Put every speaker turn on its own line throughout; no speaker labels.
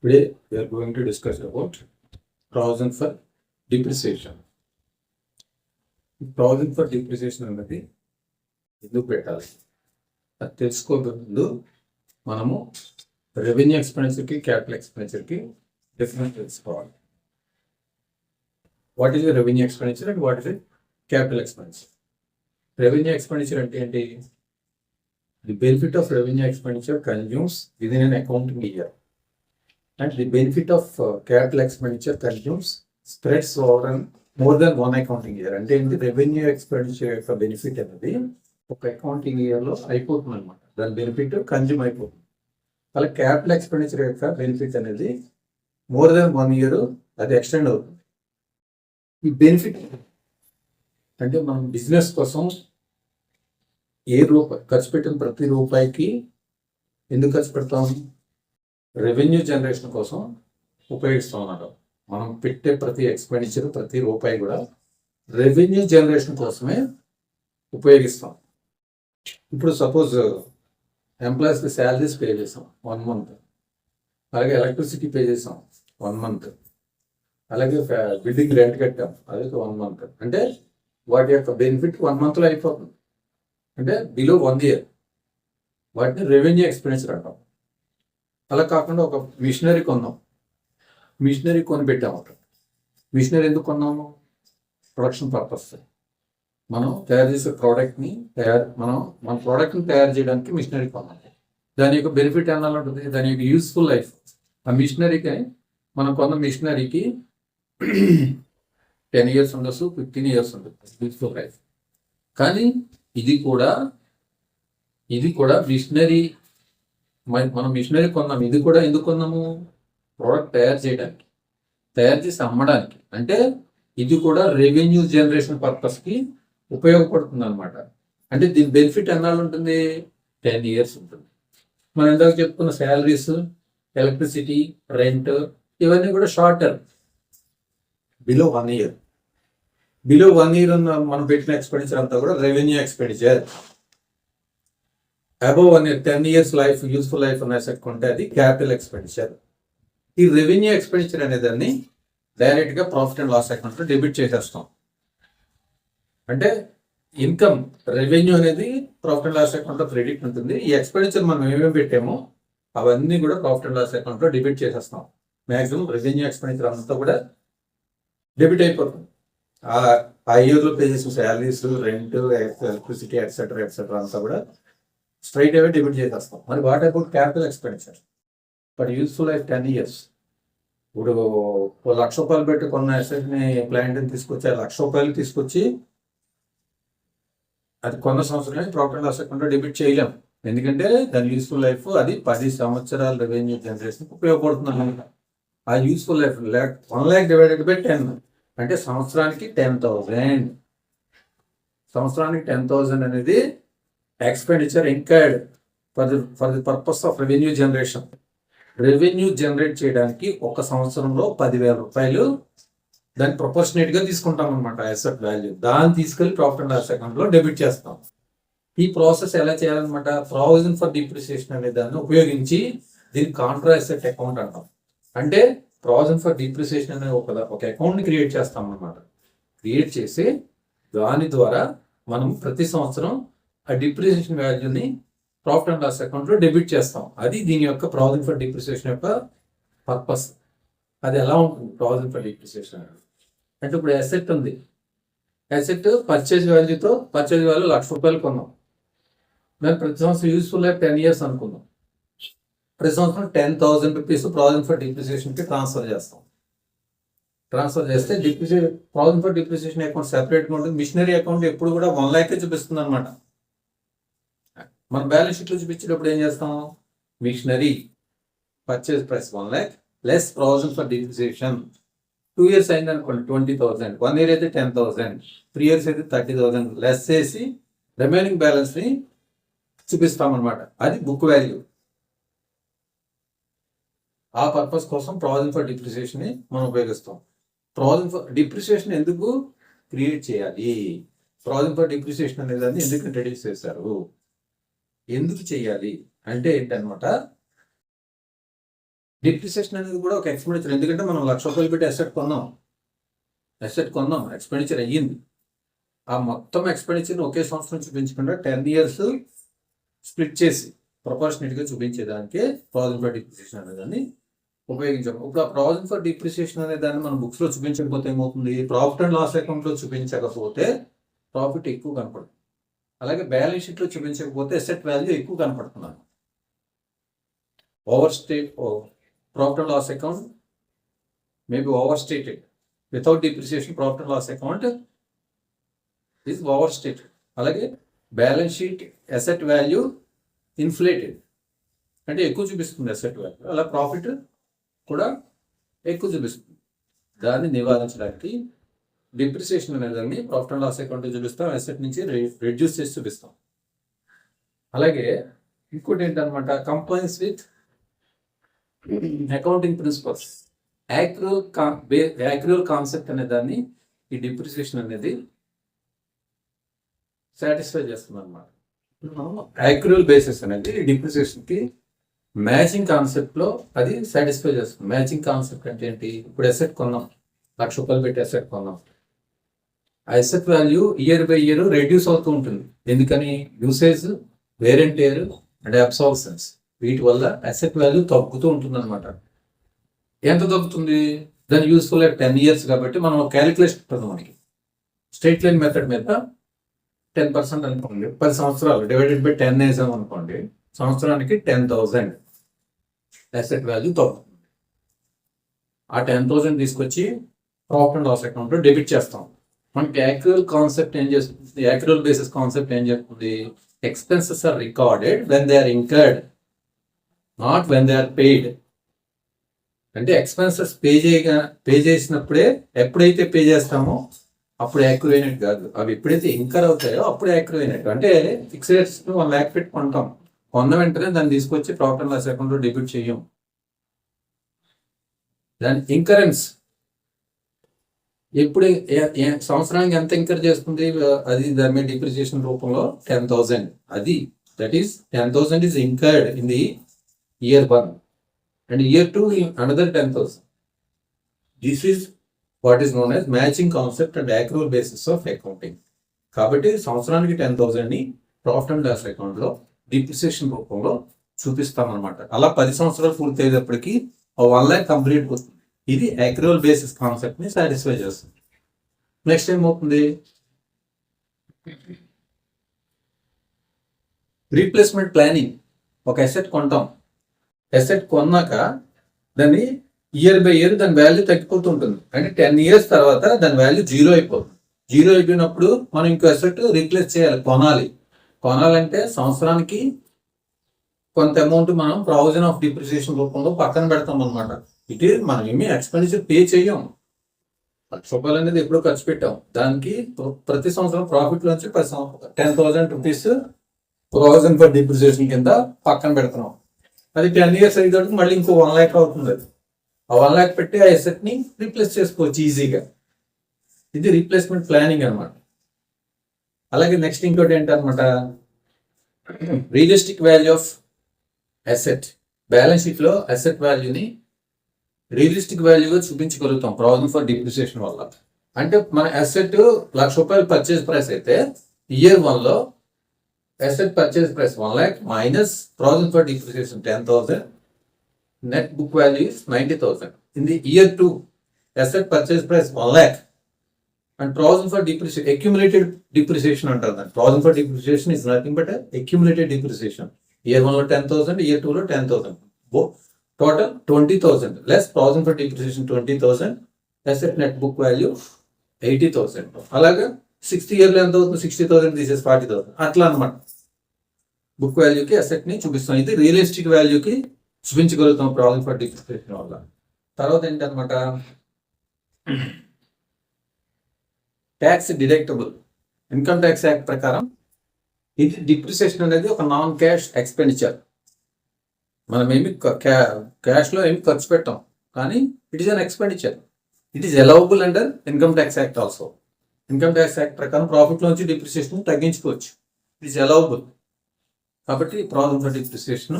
Today we are going to discuss about provision for depreciation. Provision for depreciation అన్నది ఎందుకు పెట్టాలి అది తెలుసుకోబోయే ముందు మనము రెవెన్యూ ఎక్స్పెండిచర్కి క్యాపిటల్ ఎక్స్పెండిచర్కి డిఫరెన్స్ తెలుసుకోవాలి. What is revenue expenditure and what is capital expenditure? Revenue expenditure అంటే ఏంటి? The benefit of revenue expenditure consumes within an accounting year. And the benefit of capital expenditure consumes spreads over more than one accounting year. అంటే ఏంటి? Revenue expenditure యొక్క benefit అనేది ఒక accounting ఇయర్లో అయిపోతుంది అనమాట. దాని బెనిఫిట్ కన్జ్యూమ్ అయిపోతుంది. అలా క్యాపిటల్ ఎక్స్పెండిచర్ యొక్క బెనిఫిట్ అనేది మోర్ దెన్ 1 year అది ఎక్స్టెండ్ అవుతుంది. ఈ బెనిఫిట్ అంటే మనం బిజినెస్ కోసం ఖర్చు పెట్టిన ప్రతి రూపాయికి ఎందుకు ఖర్చు పెడతాం? రెవెన్యూ జనరేషన్ కోసం ఉపయోగిస్తాం అన్నమాట. మనం పెట్టే ప్రతి ఎక్స్పెండిచర్ ప్రతి రూపాయి కూడా రెవెన్యూ జనరేషన్ కోసమే ఉపయోగిస్తాం. ఇప్పుడు సపోజ్ ఎంప్లాయీస్కి శాలరీస్ పే చేసాం 1 month, అలాగే ఎలక్ట్రిసిటీ పే చేసాం 1 month, అలాగే బిల్డింగ్ రెంట్ కట్టాం అది 1 month. అంటే వాటి యొక్క బెనిఫిట్ 1 monthలో అయిపోతుంది. అంటే బిలో 1 year వాటిని రెవెన్యూ ఎక్స్పెండిచర్ అంటాం. అలా కాకుండా ఒక మిషనరీ కొన్నాం, మిషనరీ కొని పెట్టాము. మిషనరీ ఎందుకు కొన్నాము? Production purpose. మనం తయారు చేసే ప్రోడక్ట్ని మన ప్రోడక్ట్ని తయారు చేయడానికి మిషనరీ కొన్నాం. దాని యొక్క బెనిఫిట్ ఎలా ఉంటుంది? దాని యొక్క యూస్ఫుల్ లైఫ్. ఆ మిషనరీకి మనం కొన్న మిషనరీకి 10 years ఉండొచ్చు, 15 years ఉంటుంది యూస్ఫుల్ లైఫ్. కానీ ఇది కూడా మిషనరీ, మనం మిషనరీ కొన్నాం. ఇది కూడా ఎందుకు కొన్నాము? ప్రోడక్ట్ తయారు చేయడానికి, తయారు చేసి అమ్మడానికి. అంటే ఇది కూడా రెవెన్యూ జనరేషన్ పర్పస్కి ఉపయోగపడుతుంది అనమాట. అంటే దీని బెనిఫిట్ ఎన్నాళ్ళు ఉంటుంది? 10 years ఉంటుంది. మనం ఇందాక చెప్పుకున్న శాలరీస్, ఎలక్ట్రిసిటీ, రెంట్ ఇవన్నీ కూడా short term, below 1 year. Below 1 year మనం పెట్టిన ఎక్స్పెండిచర్ అంతా కూడా revenue expenditure. Above 1 year 10 years life, useful life ఉన్న అసెట్ కొంటే అది క్యాపిటల్ ఎక్స్పెండిచర్. ఈ రెవెన్యూ ఎక్స్పెండిచర్ అనే దాన్ని డైరెక్ట్గా ప్రాఫిట్ అండ్ లాస్ అకౌంట్లో డెబిట్ చేసేస్తాం. అంటే ఇన్కమ్ రెవెన్యూ అనేది ప్రాఫిట్ అండ్ లాస్ అకౌంట్లో క్రెడిట్ ఉంటుంది. ఈ ఎక్స్పెండిచర్ మనం ఏమేమి పెట్టామో అవన్నీ కూడా ప్రాఫిట్ అండ్ లాస్ అకౌంట్లో డెబిట్ చేసేస్తాం. మ్యాక్సిమం రెవెన్యూ ఎక్స్పెండిచర్ అంతా కూడా డెబిట్ అయిపోతుంది. ఆ ఇయర్లో పే చేసిన శాలరీస్, రెంట్, ఎలక్ట్రిసిటీ ఎట్సెట్రా అంతా కూడా స్ట్రైట్ అవే డెబిట్ చేసేస్తాం. మరి what about capital expenditure? But useful life 10 years. ఇప్పుడు ₹1,00,000 పెట్టి కొన్న అసెట్ని, ప్లాంట్ని తీసుకొచ్చి ₹1,00,000 తీసుకొచ్చి అది కొన్న సంవత్సరమే ప్రాఫిట్ అండ్ లాస్ అకౌంట్లో డెబిట్ చేయలేం. ఎందుకంటే దాని యూస్ఫుల్ లైఫ్ అది 10 సంవత్సరాల రెవెన్యూ జనరేషన్కి ఉపయోగపడుతుంది అనమాట. ఆ useful life 1 lakh divided by 10 అంటే సంవత్సరానికి 10,000. సంవత్సరానికి 10,000 అనేది expenditure incurred for the purpose of revenue generation. Revenue generate చేయడానికి ఒక సంవత్సరంలో ₹10,000 దాన్ని ప్రొపోర్షనేట్గా తీసుకుంటాం అనమాట అసెట్ వాల్యూ. దాన్ని తీసుకెళ్లి ప్రాఫిట్ అండ్ లాస్ అకౌంట్లో డెబిట్ చేస్తాం. ఈ ప్రాసెస్ ఎలా చేయాలన్నమాట? ప్రావిజన్ ఫర్ డిప్రిసియేషన్ అనే దాన్ని ఉపయోగించి దీన్ని కాంట్రా అసెట్ అకౌంట్ అంటాం. అంటే ప్రావిజన్ ఫర్ డిప్రిసియేషన్ అనే ఒక అకౌంట్ని క్రియేట్ చేస్తాం అనమాట. క్రియేట్ చేసి దాని ద్వారా మనం ప్రతి సంవత్సరం ఆ డిప్రిసియేషన్ వాల్యూని ప్రాఫిట్ అండ్ లాస్ అకౌంట్లో డెబిట్ చేస్తాం. అది దీని యొక్క ప్రావిజన్ ఫర్ డిప్రిసియేషన్ యొక్క పర్పస్. అది ఎలా ఉంటుంది ప్రావిజన్ ఫర్ డిప్రిసియేషన్ అంటే? ఇప్పుడు అసెట్ ఉంది, అసెట్ పర్చేజ్ వాల్యూ ₹1,00,000 కొన్నాం. దాని ప్రతి సంవత్సరం యూస్ఫుల్ లైఫ్ 10 years అనుకుందాం. ప్రతి సంవత్సరం ₹10,000 ప్రావిజన్ ఫర్ డిప్రిసియేషన్కి ట్రాన్స్ఫర్ చేస్తాం. ట్రాన్స్ఫర్ చేస్తే ప్రావిజన్ ఫర్ డిప్రిసియేషన్ అకౌంట్ సెపరేట్గా ఉంటుంది. మిషనరీ అకౌంట్ ఎప్పుడు కూడా 1 lakh చూపిస్తుంది అనమాట. మన బ్యాలెన్స్ షీట్లో చూపించేటప్పుడు ఏం చేస్తాం? Machinery purchase price 1 lakh less provision for depreciation. 2 years అయింది అనుకోండి 20,000, 1 year అయితే 10,000, 3 years అయితే 30,000 లెస్ చేసి రిమైనింగ్ బ్యాలెన్స్ని చూపిస్తాం అనమాట. అది బుక్ వాల్యూ. ఆ పర్పస్ కోసం ప్రావిజన్ ఫర్ డిప్రిసియేషన్ మనం ఉపయోగిస్తాం. ప్రావిజన్ ఫర్ డిప్రిసియేషన్ ఎందుకు క్రియేట్ చేయాలి? ప్రావిజన్ ఫర్ డిప్రిసియేషన్ అనేదాన్ని ఎందుకు ఇంట్రడ్యూస్ చేశారు? ఎందుకు చేయాలి అంటే ఏంటనమాట? డిప్రిసియేషన్ అనేది కూడా ఒక ఎక్స్పెండిచర్. ఎందుకంటే మనం ₹1,00,000 పెట్టి అసెట్ కొన్నాం, ఎక్స్పెండిచర్ అయ్యింది. ఆ మొత్తం ఎక్స్పెండిచర్ని ఒకే సంవత్సరం చూపించకుండా 10 years స్ప్లిట్ చేసి ప్రొపోర్షనేట్గా చూపించేదానికి ప్రావిజన్ ఫర్ డిప్రిసియేషన్ అనే దాన్ని ఉపయోగించాం. ఇప్పుడు ఆ ప్రావిజన్ ఫర్ డిప్రిసియేషన్ అనే దాన్ని మనం బుక్స్లో చూపించకపోతే ఏమవుతుంది, ప్రాఫిట్ అండ్ లాస్ అకౌంట్లో చూపించకపోతే ప్రాఫిట్ ఎక్కువ కనపడుతుంది, అలాగే బ్యాలెన్స్ షీట్లో చూపించకపోతే అసెట్ వాల్యూ ఎక్కువ కనపడుతున్నాను. Profit and loss account maybe overstated. Without depreciation, profit and loss account is overstated. అలాగే balance sheet asset value inflated, అంటే ఎక్కువ చూపిస్తుంది అసెట్ వాల్యూ, అలా ప్రాఫిట్ కూడా ఎక్కువ చూపిస్తుంది. దాన్ని నివారించడానికి డిప్రిసియేషన్ అనేదాన్ని ప్రాఫిట్ అండ్ లాస్ అకౌంట్ చూపిస్తాం, అసెట్ నుంచి రెడ్యూస్ చేసి చూపిస్తాం. అలాగే ఇంకోటి ఏంటనమాట, compliance with accounting principles. Accrual concept అనే దాన్ని ఈ డిప్రిసియేషన్ అనేది సాటిస్ఫై చేస్తుంది అనమాట. యాక్రువల్ బేసిస్ అనేది డిప్రిసియేషన్కి మ్యాచింగ్ కాన్సెప్ట్లో అది సాటిస్ఫై చేస్తుంది. మ్యాచింగ్ కాన్సెప్ట్ అంటే ఏంటి, ఇప్పుడు అసెట్ కొన్నాం, ₹1,00,000 పెట్టి అసెట్ కొన్నాం, ఆ asset value year by year reduce అవుతూ ఉంటుంది. ఎందుకని, usage, wear and tear and absorptions, వీటి వల్ల అసెట్ వాల్యూ తగ్గుతూ ఉంటుంది అనమాట. ఎంత తగ్గుతుంది, దాని యూస్ఫుల్ 10 years కాబట్టి మనం క్యాలిక్యులేషన్ ఉంటుంది మనకి. స్ట్రైట్ లైన్ మెథడ్ మీద 10% అనుకోండి, 10 సంవత్సరాలు డివైడెడ్ బై 10 వేసాం అనుకోండి, సంవత్సరానికి 10,000 అసెట్ వాల్యూ తగ్గుతుంది. ఆ 10,000 తీసుకొచ్చి ప్రాఫిట్ అండ్ లాస్ అకౌంట్లో డెబిట్ చేస్తాం. మనకి యాక్చువల్ కాన్సెప్ట్ ఏం చేస్తుంది, యాక్చువల్ బేసిస్ కాన్సెప్ట్ ఏం చెప్తుంది, expenses are recorded when they are incurred, not when they are paid. అంటే ఎక్స్పెన్సెస్ పే చేసినప్పుడే, ఎప్పుడైతే పే చేస్తామో అప్పుడు యాక్టివ్ అయినట్టు కాదు, అవి ఎప్పుడైతే ఇంకర్ అవుతాయో అప్పుడు యాక్టివ్ అయినట్టు. అంటే ఫిక్స్డ్ అసెట్స్ ₹1,00,000 పెట్టి కొంటాం, కొన్న వెంటనే దాన్ని తీసుకొచ్చి ప్రాఫిట్ అండ్ లాస్ అకౌంట్లో డెబిట్ చేయం. దాని ఇంకరెన్స్ ఎప్పుడు, సంవత్సరానికి ఎంత ఇంకర్ చేస్తుంది, అది దాని మీద డిప్రిసియేషన్ రూపంలో 10,000. అది that is 10,000 is incurred in the year 1 and year 2 another 10,000. This is what is known as matching concept and accrual basis of accounting. కాబట్టి సంవత్సరానికి 10,000ని ప్రాఫిట్ అండ్ లాస్ అకౌంట్లో డిప్రిసియేషన్ రూపంలో చూపిస్తాం అనమాట. అలా 10 సంవత్సరాలు పూర్తి అయ్యేటప్పటికి ₹1,00,000 కంప్లీట్ అవుతుంది. ఇది యాక్రువల్ బేసిస్ కాన్సెప్ట్ని సాటిస్ఫై చేస్తుంది. నెక్స్ట్ ఏమవుతుంది, రీప్లేస్మెంట్ ప్లానింగ్. ఒక అసెట్ కొంటాం, అసెట్ కొన్నాక దాన్ని ఇయర్ బై ఇయర్ దాని వాల్యూ తగ్గిపోతూ ఉంటుంది. అంటే 10 years తర్వాత దాని వాల్యూ జీరో అయిపోతుంది. జీరో అయిపోయినప్పుడు మనం ఇంకో అసెట్ రీప్లేస్ చేయాలి, కొనాలంటే సంవత్సరానికి కొంత అమౌంట్ మనం ప్రావిజన్ ఆఫ్ డిప్రిసియేషన్ రూపంలో పక్కన పెడతాం అనమాట. ఇటు మనం ఏమి ఎక్స్పెండిచర్ పే చేయం, ₹1,00,000 అనేది ఎప్పుడో ఖర్చు పెట్టాం, దానికి ప్రతి సంవత్సరం ప్రాఫిట్ నుంచి ₹10,000 ప్రావిజన్ ఫర్ డిప్రిసియేషన్ కింద పక్కన పెడుతున్నాం. అది 10 years అయ్యేటప్పుడు మళ్ళీ ఇంకో ₹1,00,000 అవుతుంది. అది ఆ ₹1,00,000 పెట్టి ఆ అసెట్ని రీప్లేస్ చేసుకోవచ్చు ఈజీగా. ఇది రీప్లేస్మెంట్ ప్లానింగ్ అనమాట. అలాగే నెక్స్ట్ ఇంకోటి ఏంటనమాట, realistic value of asset. Balance షీట్లో అసెట్ వాల్యూని రియలిస్టిక్ వాల్యూగా చూపించగలుగుతాం ప్రావిజన్ ఫర్ డిప్రిసియేషన్ వల్ల. అంటే మన అసెట్ ₹1,00,000 పర్చేస్ ప్రైస్ అయితే ఇయర్ 1లో asset purchase price 1,00,000 minus provision for depreciation 10,000, net book value is 90,000. In the year 2, asset purchase price 1,00,000 and provision for depreciation, accumulated depreciation under that. Provision for depreciation is nothing but accumulated depreciation. Year 1 lo 10,000, year 2 lo 10,000. Total 20,000 less provision for depreciation 20,000, asset net book value 80,000. అలాగా 60 year లో ఎంత అవుతుంది, 60,000 తీసేసి 40,000 అట్లా అనమాట. Book వాల్యూకి అసెట్ని చూపిస్తాం. ఇది రియలిస్టిక్ వాల్యూకి చూపించగలుగుతాం ప్రావిజన్ ఫర్ డిప్రిసియేషన్ వల్ల. తర్వాత ఏంటనమాట, tax deductible. Income tax act ప్రకారం ఇది డిప్రిసియేషన్ అనేది ఒక నాన్ క్యాష్ ఎక్స్పెండిచర్. మనం ఏమి క్యాష్లో ఏమి ఖర్చు పెట్టాం, కానీ it is an expenditure. It is allowable under income tax act also. Income tax act ప్రకారం ప్రాఫిట్లోంచి డిప్రిసియేషన్ తగ్గించుకోవచ్చు, ఇట్ ఈస్ అలౌబుల్. కాబట్టి ప్రావిజన్ ఫర్ డిప్రిసియేషన్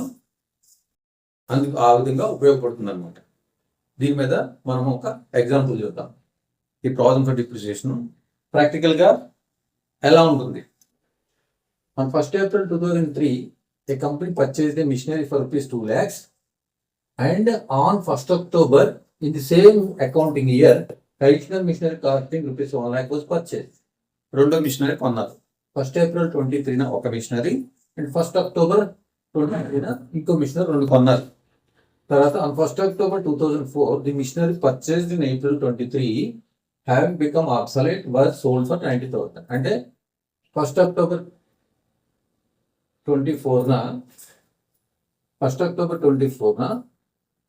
అందుకు ఆ విధంగా ఉపయోగపడుతుంది అనమాట. దీని మీద మనం ఒక ఎగ్జాంపుల్ చూద్దాం. ఈ ప్రావిజన్ ఫర్ డిప్రిసియేషన్ ప్రాక్టికల్గా ఎలా ఉంటుంది. On 1st April 2003, a company purchased a machinery for rupees 2 lakhs, and on 1st October in the same accounting year, additional machinery costing rupees 1 lakh was purchased. రెండో machinery కొన్నారు. 1st April 23 ఒక machinery and 1st October 23 ఇంకో machinery రెండు కొన్నారు. తర్వాత on 1st October 2004, the machinery purchased in April 23 having become obsolete was sold for 90,000. అంటే 1st October 24న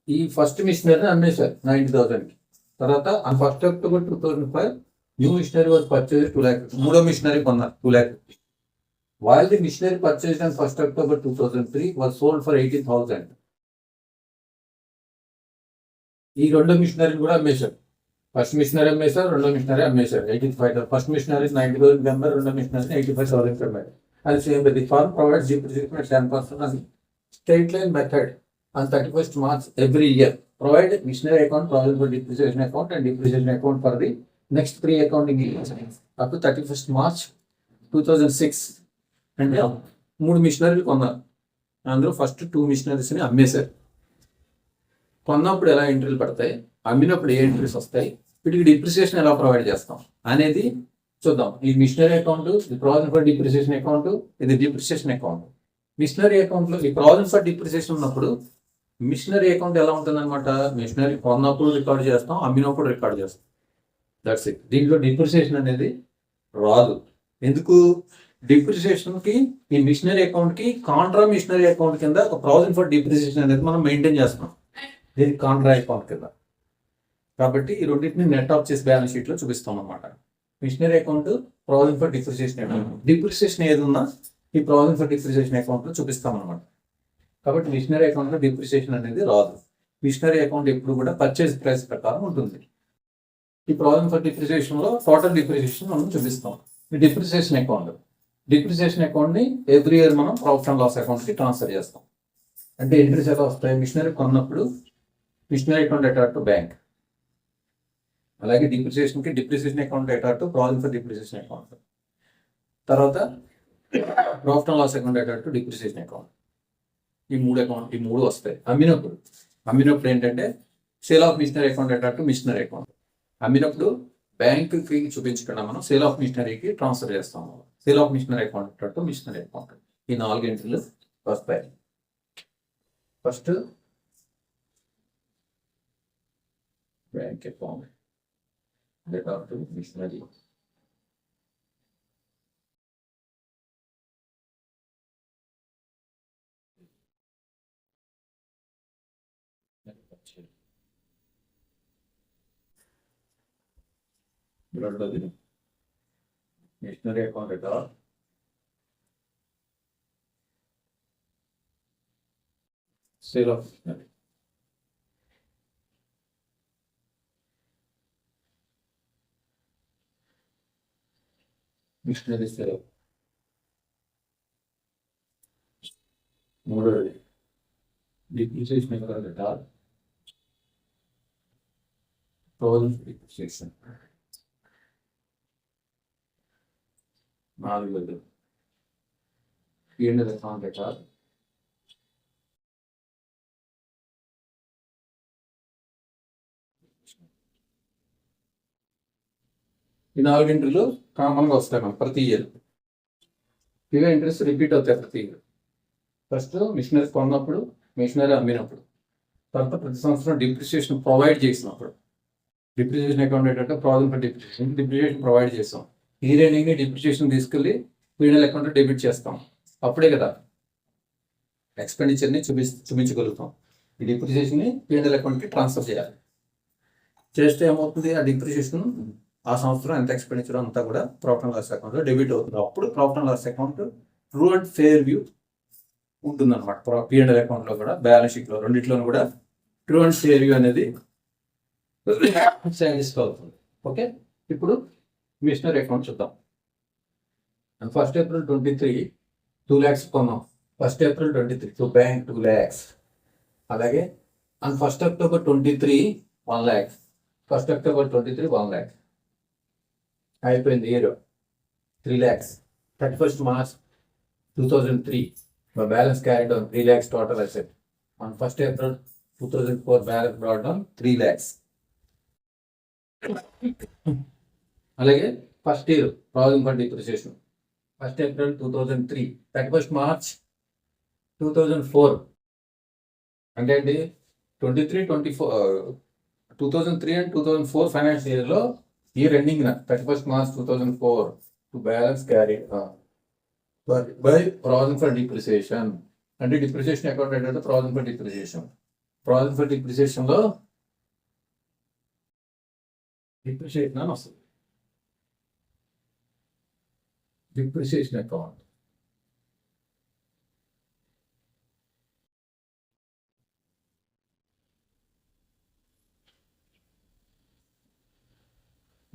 ఈ first machinery అమ్మేశారు 90,000కి. తర్వాత on 1st October 2005 new machinery was purchase 2 lakh. మూడో machinery కొన్నారు 2 lakh. While the machinery purchased on 1st October 2003 was sold for 18,000. ఈ రెండో machinery కూడా అమ్మేశారు. ఫస్ట్ మిషనరీ అమ్మేశారు, రెండో మిషనరీ అమ్మేశారు 85,000. ఫస్ట్ మిషనరీ 90,000 అమ్మారు, రెండో మిషనరీ 85,000 అమ్మారు. And same with the firm provides depreciation at 10% on straight line method on 31st March every year. Provide machinery account, provision for depreciation account and depreciation account for the next 3 accounting years up to 31st March 2006. అంటే 3 మిషనరీలు కొన్నారు. అందులో first 2 మిషనరీస్ని అమ్మేశారు. కొన్నప్పుడు ఎలా ఎంట్రీలు పడతాయి, అమ్మినప్పుడు ఏ entries వస్తాయి, వీటికి డిప్రిసియేషన్ ఎలా ప్రొవైడ్ చేస్తాం అనేది చూద్దాం. ఈ మిషనరీ అకౌంట్, ఈ ప్రావిజన్ ఫర్ డిప్రిసియేషన్ అకౌంట్, ఇది డిప్రిసియేషన్ అకౌంట్. మిషనరీ అకౌంట్లో ఈ ప్రావిజన్ ఫర్ డిప్రిసియేషన్ ఉన్నప్పుడు మిషనరీ అకౌంట్ ఎలా ఉంటుంది అనమాట, మిషనరీ కొన్నప్పుడు రికార్డ్ చేస్తాం, అమ్మినప్పుడు రికార్డ్ చేస్తాం. That's it. దీంట్లో డిప్రిసియేషన్ అనేది రాదు. ఎందుకు? డిప్రిసియేషన్కి ఈ మిషనరీ అకౌంట్కి కాంట్రా మిషనరీ అకౌంట్ కింద ఒక ప్రావిజన్ ఫర్ డిప్రిసియేషన్ అనేది మనం మెయింటైన్ చేస్తున్నాం, దీనికి కాంట్రా అకౌంట్ కింద. కాబట్టి ఈ రెండింటిని నెట్ ఆఫ్ చేసి బ్యాలెన్స్ షీట్లో చూపిస్తాం అనమాట. Machinery account, provision for depreciation account. Depreciation ఏది ఉన్నా ఈ ప్రావిజన్ ఫర్ డిప్రిసియేషన్ అకౌంట్లో చూపిస్తాం అనమాట. కాబట్టి మిషనరీ అకౌంట్లో డిప్రిసియేషన్ అనేది రాదు. మిషనరీ అకౌంట్ ఎప్పుడు కూడా పర్చేజ్ ప్రైస్ ప్రకారం ఉంటుంది. ఈ ప్రావిజన్ ఫర్ డిప్రిసియేషన్లో టోటల్ డిప్రిసియేషన్ మనం చూపిస్తాం. ఈ డిప్రిసియేషన్ అకౌంట్ని ఎవ్రీ ఇయర్ మనం ప్రాఫిట్ అండ్ లాస్ అకౌంట్కి ట్రాన్స్ఫర్ చేస్తాం. అంటే ఎంట్రీస్ ఎలా వస్తాయి, మిషనరీ కొన్నప్పుడు మిషనరీ అకౌంట్ అటాట్ టు బ్యాంక్, అలాగే డిప్రిసియేషన్ అకౌంట్ అటాట్ to provision for depreciation account, తర్వాత ప్రాఫిట్ అండ్ లాస్ అకౌంట్ అటాట్ టు డిప్రిసియేషన్ అకౌంట్. ఈ మూడు వస్తాయి. అమ్మినప్పుడు ఏంటంటే సేల్ ఆఫ్ మిషనరీ అకౌంట్ అటాట్ టు మిషనరీ అకౌంట్. అమ్మినప్పుడు బ్యాంకుకి చూపించకుండా మనం సేల్ ఆఫ్ మిషనరీకి ట్రాన్స్ఫర్ చేస్తాం. సేల్ ఆఫ్ మిషనరీ అకౌంట్ అటాట్ టు మిషనరీ అకౌంట్. ఈ 4 ఎంట్రీలు వస్తాయి. ఫస్ట్ బ్యాంక్ అకౌంట్ అటాట్ టు మిషనరీ, రెండోది మిషనరీ అకౌంట్ అటాట్ sale of machinery. Machinery sale. మూడోది డిప్రిసియేషన్ అకౌంట్ అటాట్ ప్రావిజన్ ఫర్ డిప్రిసియేషన్. నాలుగోది P&L అకౌంట్ అటాట్ ఈ 4 ఎంట్రీలు కామన్గా వస్తాయి మనకు ప్రతి ఇయర్. ఇవే ఎంట్రీస్ రిపీట్ అవుతాయి ప్రతి ఇయర్. ఫస్ట్ మిషనరీ కొన్నప్పుడు, మిషనరీ అమ్మినప్పుడు, తర్వాత ప్రతి సంవత్సరం డిప్రిసియేషన్ ప్రొవైడ్ చేసినప్పుడు. డిప్రిసియేషన్ అకౌంట్ ఏంటంటే ప్రావిజన్ ఫర్ డిప్రిసియేషన్ ప్రొవైడ్ చేస్తాం. ఈ రేణింగ్ని డిప్రిసియేషన్ తీసుకెళ్ళి P&L అకౌంట్ డెబిట్ చేస్తాం. అప్పుడే కదా ఎక్స్పెండిచర్ని చూపించగలుగుతాం. ఈ డిప్రిసియేషన్ని P&L అకౌంట్కి ట్రాన్స్ఫర్ చేయాలి. చేస్తే ఏమవుతుంది, ఆ డిప్రిసియేషన్ ఆ సంవత్సరం ఎంత ఎక్స్పెండిచర్ అంతా కూడా ప్రాఫిట్ అండ్ లాస్ అకౌంట్లో డెబిట్ అవుతుంది. అప్పుడు profit and loss account true and fair view ఉంటుంది అనమాట. P&L అకౌంట్లో కూడా, బ్యాలెన్స్ షీట్లో, రెండింటిలోనూ కూడా ట్రూ అండ్ ఫెయిర్ వ్యూ అనేది సాటిస్ఫై అవుతుంది. ఓకే, ఇప్పుడు మిషనరీ అకౌంట్ చూద్దాం. 1st April 23 2 lakhs కొన్నాం. 1st April 23 bank 2 lakhs. అలాగే and 1st October 23 1 lakh. 1st October 23 1 lakh అయిపోయింది year. 3 lakhs. 31st March 2003 the balance carried on 3 lakhs total asset. On 1st April 2004 balance brought down 3 lakhs. అలాగే first year provision for depreciation 1st April 2003 31st March 2004 అంటే ఏంటి 2003 and 2004 financial ఇయర్లో year ending 31st March 2004 to balance carry by provision for depreciation. అంటే depreciation account ఏంటంటే provision for depreciation. Provision for డిప్రిసియేషన్లో depreciation అని వస్తుంది. Depreciation account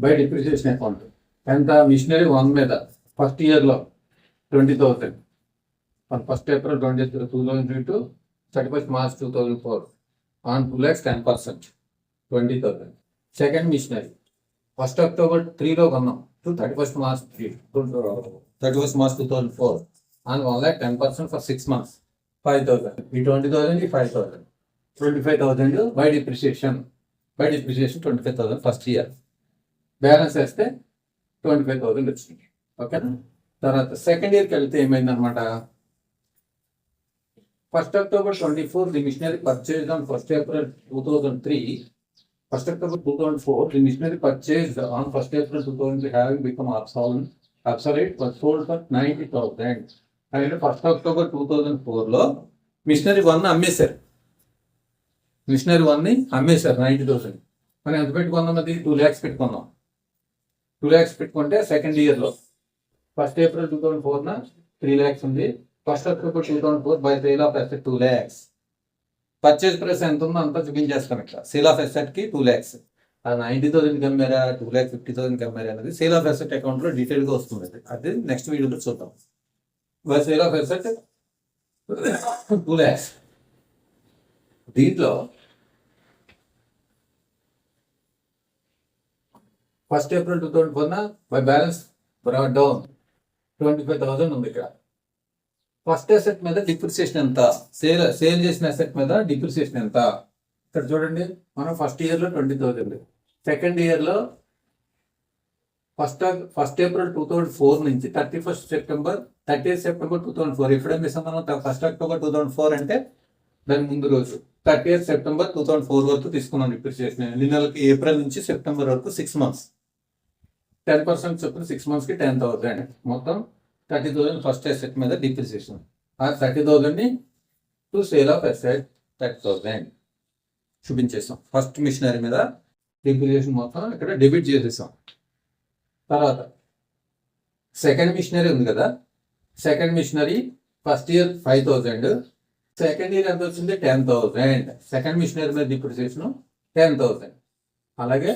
by depreciation account ఎంత machinery 1 మీద ఫస్ట్ ఇయర్లో 20,000 on 1st April 2003 to 31st March 2004 on 2 lakhs 10% 20,000. Second missionary 1st October 3 లో కొన్నాం to 31st March 2004 on 1 lakh 10% for 6 months 5,000. ఈ 20,000 ఈ 5,000 25,000 by depreciation 25,000 first year. Balance వేస్తే 25,000 వచ్చింది. ఓకేనా. తర్వాత సెకండ్ ఇయర్కి వెళ్తే ఏమైందనమాట, 1st October 24 the missionary purchased on 1st April 2003. 1st October 2004 the missionary purchased on 1st April 2003 having become obsolete was sold for 90,000. అంటే 1st October 2004లో machinery 1 అమ్మేశారు. Machinery 1ని అమ్మేశారు 90,000. మనం ఎంత పెట్టుకున్నాం, అది 2 lakhs పెట్టుకున్నాం. 2 lakhs పెట్టుకుంటే సెకండ్ ఇయర్లో 1st April 2004 3 lakhs ఉంది. 1st October 2004 by sale of asset 2 lakhs. Purchase price ఎంత ఉందో అంతా చూపించేస్తాం ఇక్కడ. సేల్ ఆఫ్ అసెట్ కి 2 lakhs. ఆ 90,000 అమ్మారా 2,50,000 అమ్మారా అనేది సేల్ ఆఫ్ అసెట్ అకౌంట్ లో డీటెయిల్ గా వస్తుంది. అది నెక్స్ట్ వీడియోలో చూద్దాం. By sale of asset 2 lakhs. దీంట్లో 1st April 2004 by balance brought down 25,000 ఉంది ఇక్కడ. ఫస్ట్ అసెట్ మీద డిప్రిసియేషన్ ఎంత, సేల్ చేసిన అసెట్ మీద డిప్రిసియేషన్ ఎంత ఇక్కడ చూడండి. మనం ఫస్ట్ ఇయర్లో 20,000, సెకండ్ ఇయర్లో ఫస్ట్ April 2004 నుంచి 30th September 2004 ఎప్పుడైనా మిస్ మనం 1st October 2004 అంటే దాని ముందు రోజు 30th September 2004 వరకు తీసుకున్నాం డిప్రిసియేషన్. ఎన్ని నెలలకి, ఏప్రిల్ నుంచి సెప్టెంబర్ వరకు 6 months. 10% చొప్పున 6 months కి 10,000. మొత్తం 30,000 ఫస్ట్ అసెట్ మీద డిప్రిసియేషన్. ఆ 30,000ని టు సేల్ ఆఫ్ అసెట్ 30,000 చూపించేసాం. ఫస్ట్ మిషనరీ మీద డిప్రిసియేషన్ మొత్తం ఇక్కడ డెబిట్ చేసేసాం. తర్వాత సెకండ్ మిషనరీ ఉంది కదా, second machinery first year 5,000, second year ఎంత వచ్చింది 10,000. సెకండ్ మిషనరీ మీద డిప్రిసియేషన్ 10,000. అలాగే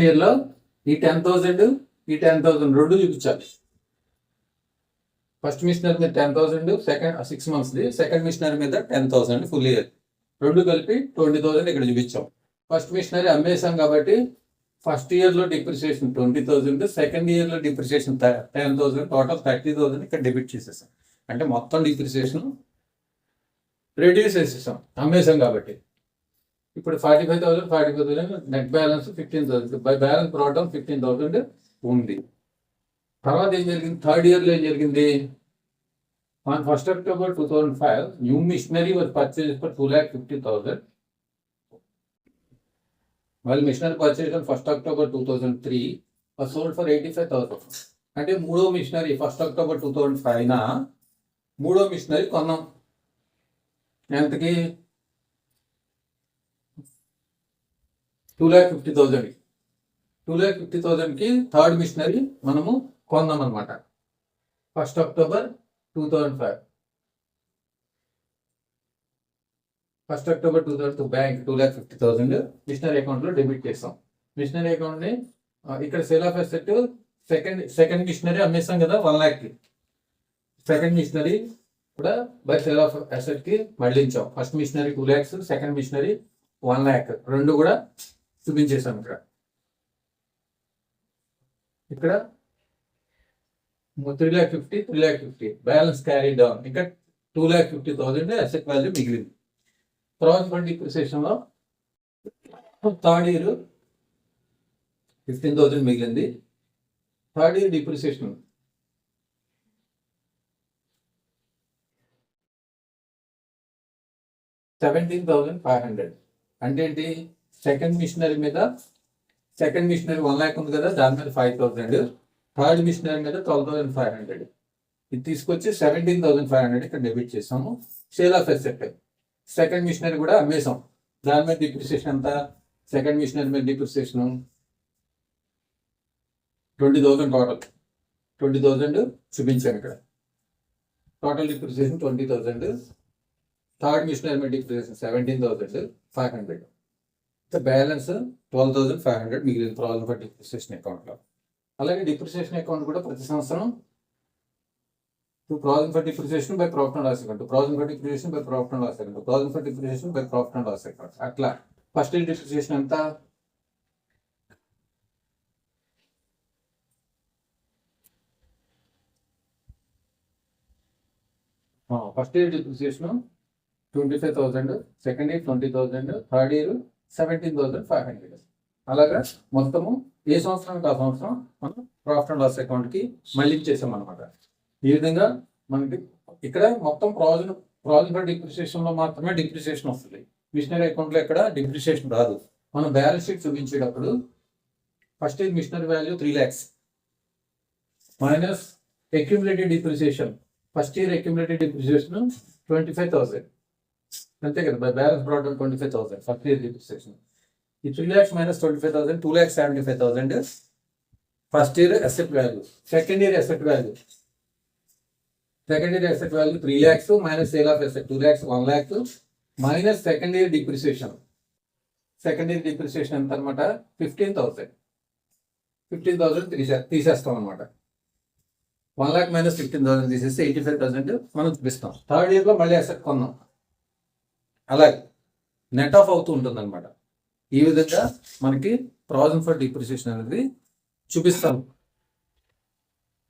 ఇయర్లో ఈ 10,000 ఈ 10,000 రెండు చూపించాలి. ఫస్ట్ మిషనరీ మీద 10,000 సెకండ్ 6 months, సెకండ్ మిషనరీ మీద 10,000 ఫుల్ ఇయర్, రెండు కలిపి 20,000 ఇక్కడ చూపించాం. ఫస్ట్ మిషనరీ అమ్మేసాం కాబట్టి ఫస్ట్ ఇయర్లో డిప్రిసియేషన్ 20,000, సెకండ్ ఇయర్లో డిప్రిసియేషన్ 10,000, టోటల్ 30,000 ఇక్కడ డెబిట్ చేసేసాం. అంటే మొత్తం డిప్రిసియేషన్ రెడ్యూస్ చేసేసాం అమ్మేసాం కాబట్టి. ఇప్పుడు 45,000 net balance 15,000 by balance brought down 15,000 ఉంది. తర్వాత ఏం జరిగింది, థర్డ్ ఇయర్లో ఏం జరిగింది, on 1st October 2005 new machinery was purchase for 2,50,000 while machinery purchase on 1st October 2003 was sold for 85,000. అంటే మూడో మిషనరీ 1st October 2005 మూడో మిషనరీ కొన్నాం. ఎంతకి 2,50,000. 2,50,000కి థర్డ్ మిషనరీ మనము కొందాం అనమాట. 1st October 2005 1st October 2002 bank 2,50,000 machinery అకౌంట్లో డెబిట్ చేస్తాం. మిషనరీ అకౌంట్ ని ఇక్కడ sale of asset second machinery అమ్మేస్తాం కదా 1 lakh కి. సెకండ్ మిషనరీ కూడా బై సేల్ ఆఫ్ అసెట్ కి మళ్ళించాం. First machinery 2 lakhs, second machinery 1 lakh, రెండు కూడా చూపించేసాం. ఇక్కడ 3,50,000 బ్యాలెన్స్ క్యారీ డౌన్. ఇంకా 2,50,000 అసెట్ వాల్యూ మిగిలింది. ప్రాఫిట్ ఫండ్ డిప్రిసియేషన్ లో థర్డ్ ఇయర్ 15,000 మిగిలింది. Third year depreciation 17,500. అంటే ఏంటి? సెకండ్ మిషనరీ 1 lakh ఉంది కదా, దాని మీద 5,000. థర్డ్ మిషనరీ మీద 12,500. ఇది తీసుకొచ్చి 17,500 ఇక్కడ డెబిట్ చేసాము. Sale of asset second machinery కూడా అమ్మేసాం. దాని మీద డిప్రిసియేషన్ ఎంత? సెకండ్ మిషనరీ మీద డిప్రిసియేషన్ 20,000 టోటల్. 20,000 చూపించాను ఇక్కడ. Total depreciation 20,000. థర్డ్ మిషనరీ మీద డిప్రిసియేషన్ 17,500. బ్యాలెన్స్ 12,500 మిగిలింది ప్రావిజన్ ఫర్ డిప్రిసియేషన్ అకౌంట్లో. అలాగే డిప్రిసియేషన్ అకౌంట్ కూడా ప్రతి సంవత్సరం provision for depreciation by profit and loss account, provision for depreciation by profit and loss account, provision for depreciation by profit and loss account. అట్లా first year depreciation ఎంత? First year depreciation 25,000, second year 20,000, third year 17,500. అలాగా మొత్తము ఏ సంవత్సరానికి ఆ సంవత్సరం మనం profit and loss account కి మళ్ళీ చేసాం అనమాట. ఈ విధంగా మనకి ఇక్కడ మొత్తం ప్రావిజన్ ఫర్ డిప్రిసియేషన్ లో మాత్రమే డిప్రిసియేషన్ వస్తుంది. మిషనరీ అకౌంట్ లో ఎక్కడ డిప్రిసియేషన్ రాదు. మనం బ్యాలెన్స్ షీట్ చూపించేటప్పుడు first year machinery value 3 lakhs minus accumulated depreciation. First year accumulated depreciation 25,000. అంతే కదా, by balance brought 25,000 first year depreciation. ఈ 3 lakhs minus 25,000 2,75,000 first year asset value. Second year asset value 3 lakhs minus sale of asset 2 lakhs 1 lakh minus second year depreciation. Second year depreciation ఎంత అనమాట? 15,000 తీసేస్తాం అనమాట. 1 lakh minus 15,000 తీసేస్తే 85,000 మనం చూపిస్తాం. Third year లో మళ్ళీ అసెట్ కొన్నాం. అలాగే నెట్ ఆఫ్ అవుతూ ఉంటుంది అనమాట. ఈ విధంగా మనకి ప్రావిజన్ ఫర్ డిప్రిసియేషన్ అనేది చూపిస్తాం.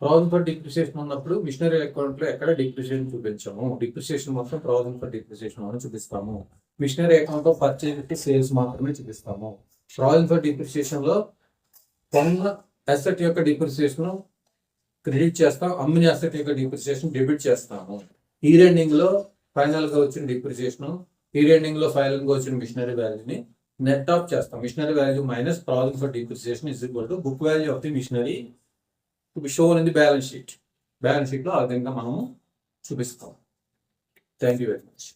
ప్రావిజన్ ఫర్ డిప్రిసియేషన్ ఉన్నప్పుడు మిషనరీ అకౌంట్ లో ఎక్కడ డిప్రిసియేషన్ చూపించాము. డిప్రిసియేషన్ మొత్తం ప్రావిజన్ ఫర్ డిప్రిసియేషన్ అని చూపిస్తాము. మిషనరీ అకౌంట్ లో పర్చేజ్ సేల్స్ మాత్రమే చూపిస్తాము. ప్రావిజన్ ఫర్ డిప్రిసియేషన్ లో కొన్న అసెట్ యొక్క డిప్రిసియేషన్ క్రెడిట్ చేస్తాం, అమ్మిన అసెట్ యొక్క డిప్రిసియేషన్ డెబిట్ చేస్తాము. ఇయర్ ఎండింగ్ లో ఫైనల్ గా వచ్చిన డిప్రిసియేషన్, ఇయర్ ఎండింగ్ లో ఫైనల్ గా వచ్చిన మిషనరీ వాల్యూని నెట్ ఆఫ్ చేస్తాం. Machinery value minus provision for depreciation is equal to book value of the machinery to be shown in the balance sheet. Balance sheet లో ఆ విధంగా మనము చూపిస్తాం. Thank you very much.